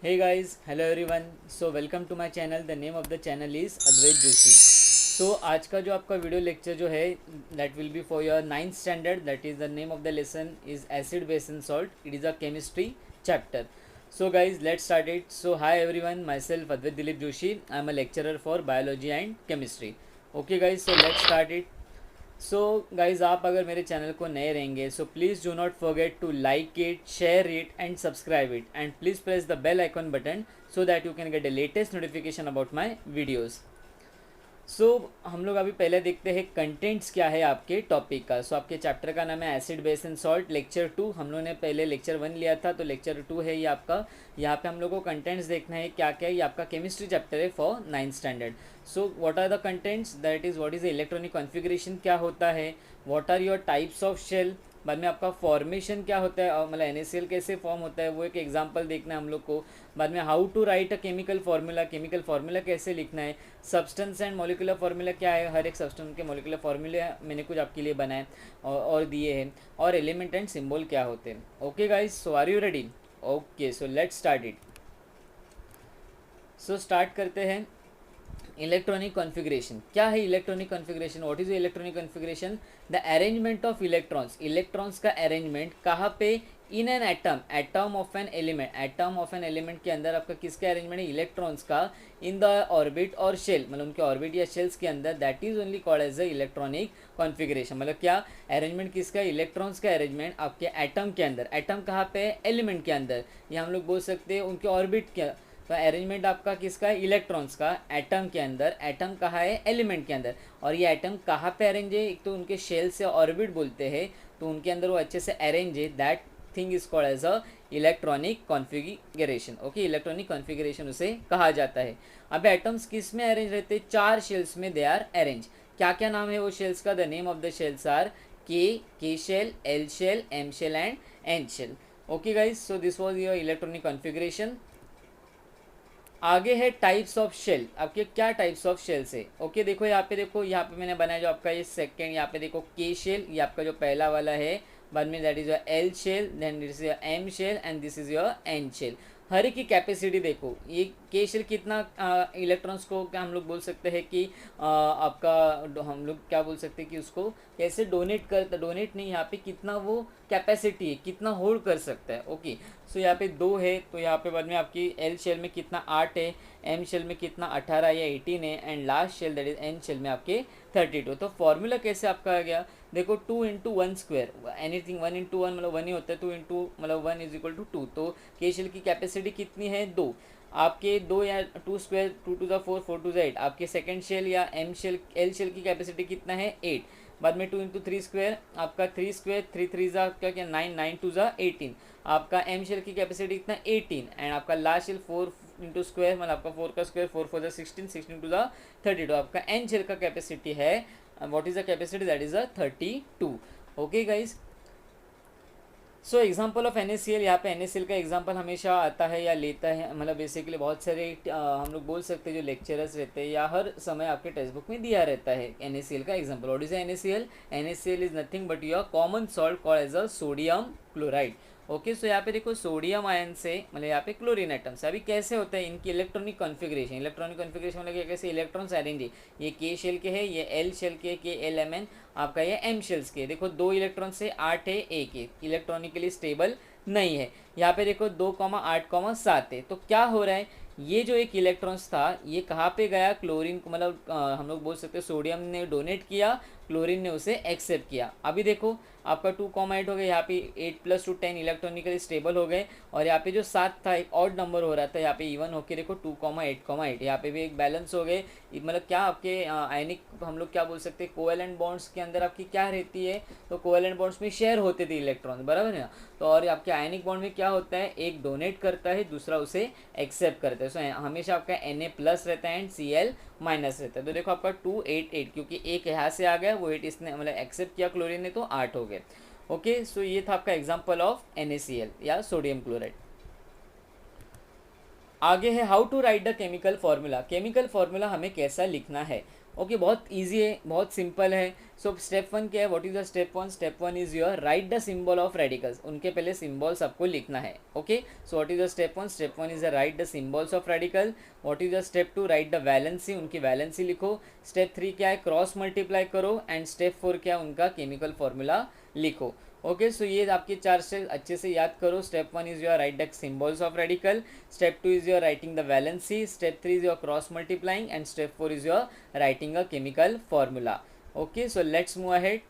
Hey guys, hello everyone. So welcome to my channel. The name of the channel is Advaita Joshi. So आज का जो आपका video lecture जो है that will be for your 9th standard. That is the name of the lesson is acid base and salt. It is a chemistry chapter. So guys, let's start it. So hi everyone, myself Advait Dilip Joshi. I am a lecturer for biology and chemistry. Okay guys, so let's start it. So guys आप अगर मेरे channel को नए रहेंगे so please do not forget to like it, share it and subscribe it and please press the bell icon button so that you can get the latest notification about my videos. So हम लोग अभी पहले देखते हैं contents क्या है आपके topic का. सो आपके चैप्टर का नाम है acid base and salt lecture 2. हम लोगों ने पहले लेक्चर 1 लिया था तो लेक्चर 2 है ये आपका. यहाँ पे हम लोग को कंटेंट्स देखना है क्या क्या है. ये आपका केमिस्ट्री चैप्टर है for 9th standard. So what are the contents, that is what is the electronic configuration क्या होता है, what are your types of shell, बाद में आपका फॉर्मेशन क्या होता है और मतलब NaCl कैसे फॉर्म होता है वो एक एग्जांपल देखना है हम लोग को. बाद में how to write a chemical formula कैसे लिखना है, सब्सटेंस एंड मॉलिक्यूलर फार्मूला क्या है, हर एक सब्सटेंस के मॉलिक्यूलर फार्मूले मैंने कुछ आपके लिए बनाए और दिए हैं, और एलिमेंट एंड सिंबल क्या होते हैं. Okay guys, so are you ready? Okay, so let's start it. So start करते हैं. इलेक्ट्रॉनिक कॉन्फ़िगरेशन क्या है? Electronic configuration, what is electronic configuration? The arrangement of electrons, electrons का अरेंजमेंट कहाँ पे? In an atom of an element, atom of an element के अंदर आपका किसका अरेंजमेंट है? इलेक्ट्रॉन्स का. इन द ऑर्बिट और शेल, मतलब उनके ऑर्बिट या शेल्स के अंदर, that is only called as the electronic configuration. मतलब क्या अरेंजमेंट किसका? इलेक्ट्रॉन्स का अरेंजमेंट आपके एटम के अंदर. एटम कहाँ पे? एलिमेंट के अंदर. या हम लोग बोल सकते हैं उनके ऑर्बिट के. तो अरेंजमेंट आपका किसका है? इलेक्ट्रॉन्स का एटम के अंदर. एटम कहाँ है? एलिमेंट के अंदर. और ये एटम कहाँ पे अरेंज है? एक तो उनके शेल से ऑर्बिट बोलते हैं तो उनके अंदर वो अच्छे से अरेंज है. That thing is called as a electronic configuration. Okay, electronic configuration उसे कहा जाता है. अब एटम्स किस में अरेंज रहते हैं? 4 शेल्स में दे आर अरेंज. क्या क्या नाम है वो शेल्स का? The name of the shells are K shell, L shell, M shell and N shell. Okay guys, so this was your electronic configuration. आगे है टाइप्स ऑफ शेल. आपके क्या टाइप्स ऑफ शेल्स है? ओके देखो यहाँ पे मैंने बनाया जो आपका ये सेकंड. यहाँ पे देखो के शेल, ये आपका जो पहला वाला है. बाद में that is your L shell, then this is your M shell and this is your N shell. हर एक की कैपेसिटी देखो. ये के शेल कितना इलेक्ट्रॉन्स को क्या हम लोग बोल सकते हैं कि आपका हम लोग क्या बोल सकते हैं कि उसको कैसे डोनेट नहीं, यहाँ पे कितना वो कैपेसिटी है, कितना होल्ड कर सकता है. ओके, सो यहाँ पे 2 है तो यहाँ पे बाद में आपकी एल शेल में कितना 8 है, एम शेल में कितना 18 या 18 है and last shell that is an shell में आपके 32. तो फॉर्मूला कैसे आपका आ गया? देखो 2 इंटू 1 स्क्वायर, एनीथिंग 1 इंटू 1 मतलब 1 ही होता है. 2 इंटू मतलब 1 इज इक्वल टू 2. तो के शेल की कैपेसिटी कितनी है? 2. आपके 2 या 2 स्क्वायर, 2 टू ज़ा 4, 4 टू ज़ा 8. आपके सेकंड शेल या एम शेल एल शेल की कैपेसिटी कितना है? 8. बाद में 2 इंटू 3 स्क्वायर, आपका 3 स्क्वायर, 3 3 ज़ा आपका क्या 9, 9 टू ज़ा 18. आपका एम शेल की कैपेसिटी कितना? 18. एंड आपका लास्ट शेल 4 इंटू स्क्वायर, मतलब आपका 4 का स्क्वायर, 4 4 ज़ा 16, 16 टू ज़ा 32. आपका एन शेल का कैपेसिटी है, what is the capacity? That is a 32. Okay guys, so example of NaCl. यहाँ पे NaCl का एग्जाम्पल हमेशा आता है या लेता है, मतलब बेसिकली बहुत सारे हम लोग बोल सकते हैं जो लेक्चरर्स रहते हैं या हर समय आपके टेक्स्ट बुक में दिया रहता है NaCl का example. What is NaCl? NaCl is nothing but your common salt called as a sodium chloride. Okay, so यहाँ पे देखो सोडियम आयन से मतलब यहाँ पे क्लोरीन एटम से. अभी कैसे होता है इनकी इलेक्ट्रॉनिक कॉन्फ़िगरेशन? इलेक्ट्रॉनिक कॉन्फ़िगरेशन मतलब कैसे इलेक्ट्रॉन्स अरेंज है. ये के शेल के है, ये एल शेल के एल एम एन, आपका ये एम शेल्स के. देखो 2 इलेक्ट्रॉन से 8 है, एक इलेक्ट्रॉनिकली स्टेबल नहीं है. यहाँ पे देखो 2,8,7 है. तो क्या हो रहा है? ये जो एक इलेक्ट्रॉन्स था ये कहाँ पे गया? क्लोरीन को, मतलब हम लोग बोल सकते हैं सोडियम ने डोनेट किया, क्लोरीन ने उसे एक्सेप्ट किया. अभी देखो आपका 2,8 हो गया. यहाँ पे 8 + 2 10 इलेक्ट्रॉनिकली स्टेबल हो गए. और यहाँ पे जो 7 था एक ऑड नंबर हो रहा था, यहाँ पे इवन होके देखो 2,8,8. यहाँ पे भी एक बैलेंस हो गए. मतलब क्या आपके आयनिक हम लोग क्या बोल सकते हैं, कोवेलेंट बॉन्ड्स के अंदर आपकी क्या रहती है? तो कोवेलेंट बॉन्ड्स में शेयर होते थे इलेक्ट्रॉन, बराबर है ना. तो और आपके आयनिक बॉन्ड में क्या होता है? एक डोनेट करता है, दूसरा उसे एक्सेप्ट करता है. सो हमेशा आपका Na+ रहता है एंड Cl- रहता है. तो देखो आपका 2 8 8, क्योंकि एक यहाँ से आ गया, वो 8 इसने मतलब एक्सेप्ट किया क्लोरीन ने, तो 8 हो गए. ओके, सो ये था आपका एग्जांपल ऑफ NaCl या सोडियम क्लोराइड. आगे है how to write the chemical formula. Chemical formula हमें कैसा लिखना है? ओके, बहुत इजी है, बहुत सिंपल है. सो स्टेप वन क्या है, what is the step one? Step one is your write the symbol of radicals. उनके पहले सिंबल्स आपको लिखना है. Okay, so what is the step one? Step one is the write the symbols of radical. What is the step two? Write the valency, उनकी valency लिखो. Step three क्या है? Cross multiply करो. एंड स्टेप फोर क्या है? उनका chemical formula लिखो. Okay, so ये आपके 4 स्टेप अच्छे से याद करो. Step one is your write the symbols of radical. Step two is your writing the valency. Step three is your cross multiplying. And step four is your writing a chemical formula. Okay, so let's move ahead.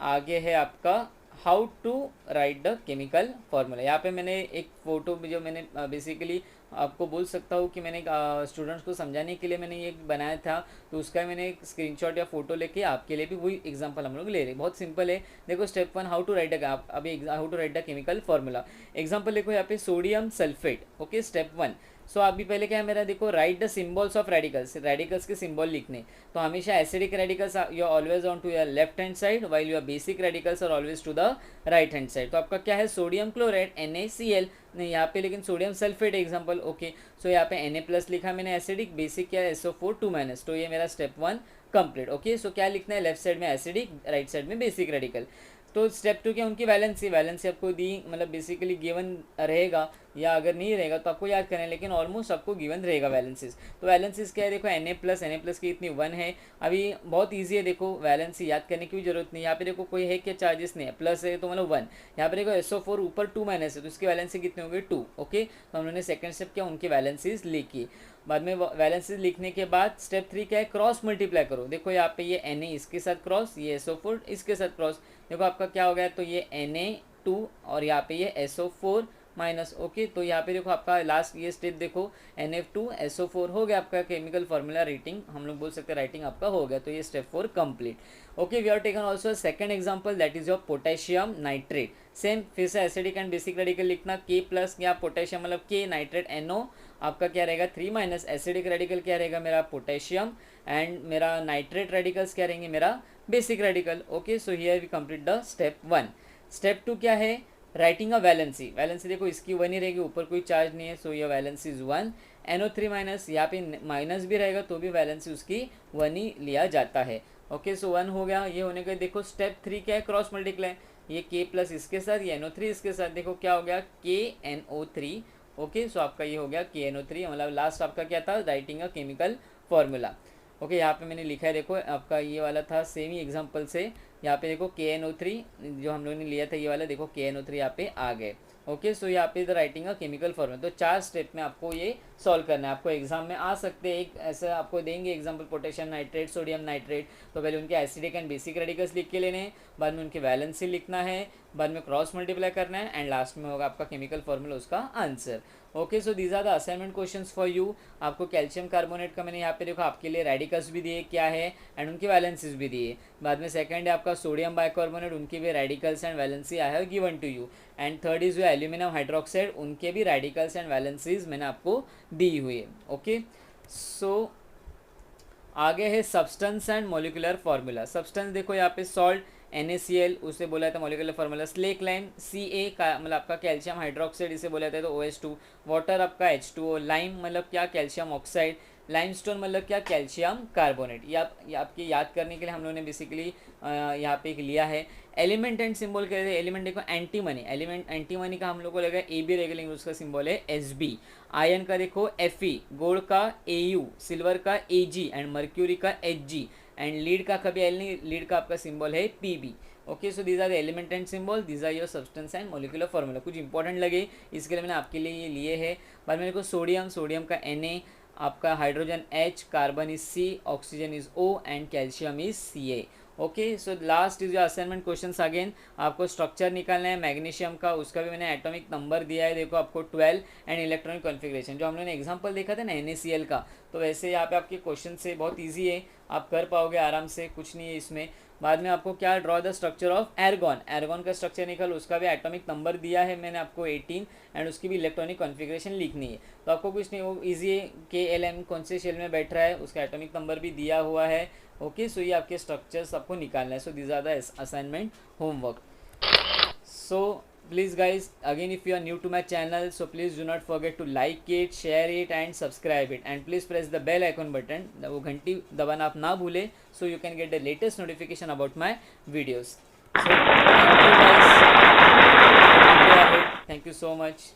आगे है आपका how to write the chemical formula. यहाँ पे मैंने एक photo जो मैंने basically आपको बोल सकता हूँ कि मैंने स्टूडेंट्स को समझाने के लिए मैंने ये बनाया था, तो उसका मैंने एक स्क्रीनशॉट या फोटो लेके आपके लिए भी वही एग्जांपल हम लोग ले रहे हैं. बहुत सिंपल है. देखो step one, how to write अभी how to write the chemical formula. Example देखो यहाँ पे sodium sulphate. Okay, step one. So अभी पहले क्या है मेरा, देखो write the symbols of radicals. Radicals के सिंबल लिखने, तो हमेशा acidic radicals you are always on to your left hand side, while your basic radicals are always to the right hand side. तो आपका क्या है, सोडियम क्लोराइड NaCl नहीं यहाँ पे, लेकिन sodium sulphate example. Okay, so यहाँ पे Na+ लिखा मैंने एसिडिक, बेसिक क्या है SO4 2-. तो ये मेरा स्टेप वन कंप्लीट. ओके, सो क्या लिखना है, लेफ्ट साइड में एसिडिक, राइट साइड में बेसिक रेडिकल. तो स्टेप टू क्या, उनकी वैलेंसी. वैलेंसी आपको दी, मतलब बेसिकली गिवन रहेगा, या अगर नहीं रहेगा तो आपको याद करना है, लेकिन ऑलमोस्ट आपको गिवन रहेगा वैलेंसीज. तो वैलेंसीज क्या है, देखो Na+ की इतनी 1 है. अभी बहुत इजी है, देखो वैलेंसी याद करने की भी जरूरत नहीं. यहाँ पे देखो कोई है क्या, चार्जेस नहीं है, प्लस है तो मतलब 1. यहाँ पे देखो SO4 ऊपर 2- है, तो इसकी वैलेंसी कितनी होगी 2. ओके, तो हम लोगों ने सेकंड स्टेप क्या, उनकी वैलेंसीज लिखी. बाद में वैलेंसीज लिखने के बाद स्टेप थ्री क्या है, क्रॉस मल्टीप्लाई करो. देखो यहाँ पे ये Na इसके साथ क्रॉस, ये SO4 इसके साथ क्रॉस. देखो आपका क्या हो गया, तो ये Na2 और यहाँ पे ये SO4 माइनस. ओके, तो यहाँ पे देखो आपका लास्ट ये स्टेप देखो, NF2SO4 हो गया आपका केमिकल फॉर्मूला रेटिंग, हम लोग बोल सकते हैं राइटिंग आपका हो गया. तो ये step 4 complete. Okay, we are taken also second example, that is your potassium nitrate. Same फिर से एसिडिक एंड बेसिक रेडिकल लिखना. K+ या पोटेशियम मतलब K, नाइट्रेट NO आपका क्या रहेगा 3-. एसिडिक रेडिकल क्या रहेगा मेरा पोटेशियम, एंड मेरा नाइट्रेट रेडिकल्स क्या रहेंगे मेरा basic radical. Okay, so here we complete the step one. Step two क्या है, राइटिंग अ वैलेंसी. वैलेंसी देखो इसकी 1 ही रहेगी, ऊपर कोई चार्ज नहीं है, सो ये वैलेंसी इज 1. NO3-, यहाँ पे माइनस भी रहेगा तो भी वैलेंसी उसकी 1 ही लिया जाता है. ओके, सो 1 हो गया. ये होने के देखो स्टेप 3 क्या है, क्रॉस मल्टीप्लाई. ये K+ इसके साथ, ये NO3 इसके साथ, देखो क्या हो गया KNO3. ओके, सो आपका ये हो गया KNO3, मतलब लास्ट आपका क्या था, writing a chemical formula. Okay, यहाँ पे मैंने लिखा है, देखो आपका ये वाला था सेम ही एग्जांपल से. यहाँ पे देखो KNO3 जो हम लोगों ने लिया था ये वाला, देखो KNO3 यहाँ पे आ गए. ओके, सो यहाँ पे the writing a chemical formula. तो 4 स्टेप में आपको ये सॉल्व करना है. आपको एग्जाम में आ सकते हैं, एक ऐसा आपको देंगे example, potassium nitrate, sodium nitrate. तो पहले उनके एसिडिक एंड बेसिक रेडिकल्स लिख के लेने हैं, बाद में उनकी वैलेंसी लिखना है, बाद में क्रॉस मल्टीप्लाई करना है, एंड लास्ट में होगा आपका केमिकल फॉर्मूला, उसका answer. Okay, so these are the assignment questions for you. आपको कैल्शियम कार्बोनेट का मैंने यहाँ पे देखो आपके लिए रेडिकल्स भी दिए क्या है, एंड उनकी वैलेंसीज भी दिए. बाद में सेकंड है आपका सोडियम बाइकार्बोनेट, उनकी भी radicals and valency I have given to you. And third is जो एल्यूमिनियम हाइड्रोक्साइड, उनके भी रेडिकल्स एंड वैलेंसीज मैंने आपको दी हुई है. ओके, सो आगे है substance and molecular formula. Substance देखो यहाँ पे सॉल्ट NaCl, उसे बोला था molecular formula slack lime. Ca का मतलब आपका कैल्शियम हाइड्रोक्साइड, इसे बोला था तो OH2. वाटर आपका H2O. लाइम मतलब क्या, कैल्शियम ऑक्साइड. लाइमस्टोन मतलब क्या, कैल्शियम कार्बोनेट. ये आपके याद करने के लिए हम लोगों ने बेसिकली यहाँ पे एक लिया है. एलिमेंट एंड सिंबल कहते हैं. एलिमेंट देखो एंटीमनी, एलिमेंट एंटीमनी का हम लोग को लगा AB रहेगा, लेकिन उसका सिंबल है SB. आयरन का देखो Fe, गोल्ड का AU, सिल्वर का AG, एंड मर्क्यूरी का HG, एंड लीड का कभी L नहीं, लीड का आपका सिंबल है PB. Okay, so these are the element and symbol, these are your substance and molecular formula. कुछ इंपॉर्टेंट लगे इसके लिए मैंने आपके लिए ये लिए है. बाद में देखो सोडियम, सोडियम का Na, आपका hydrogen H, carbon is C, oxygen is O, and calcium is Ca. Okay, so last is your assignment questions. Again आपको स्ट्रक्चर निकालना है मैग्नीशियम का, उसका भी मैंने एटॉमिक नंबर दिया है देखो आपको 12, एंड इलेक्ट्रॉनिक कॉन्फ़िगरेशन जो हम लोगों ने एग्जांपल देखा था ना NaCl का, तो वैसे यहाँ पे आपके क्वेश्चन से बहुत ईजी है, आप कर पाओगे आराम से, कुछ नहीं है इसमें. बाद में आपको क्या, ड्रॉ द स्ट्रक्चर ऑफ एर्गॉन. एर्गॉन का स्ट्रक्चर निकाल, उसका भी एटॉमिक नंबर दिया है मैंने आपको 18, एंड उसकी भी इलेक्ट्रॉनिक कॉन्फ़िगरेशन लिखनी है. तो आपको कुछ नहीं, वो ईजी है. KLM कौन से शेल में बैठ रहा है, उसका एटॉमिक नंबर भी दिया हुआ है. ओके, सो ये आपके स्ट्रक्चर्स आपको निकालना है. So these are the assignment homework. सो please guys, again if you are new to my channel, so please do not forget to like it, share it and subscribe it, and please press the bell icon button, वो घंटी दबाना आप ना भूले, so you can get the latest notification about my videos. So thank you guys, thank you so much.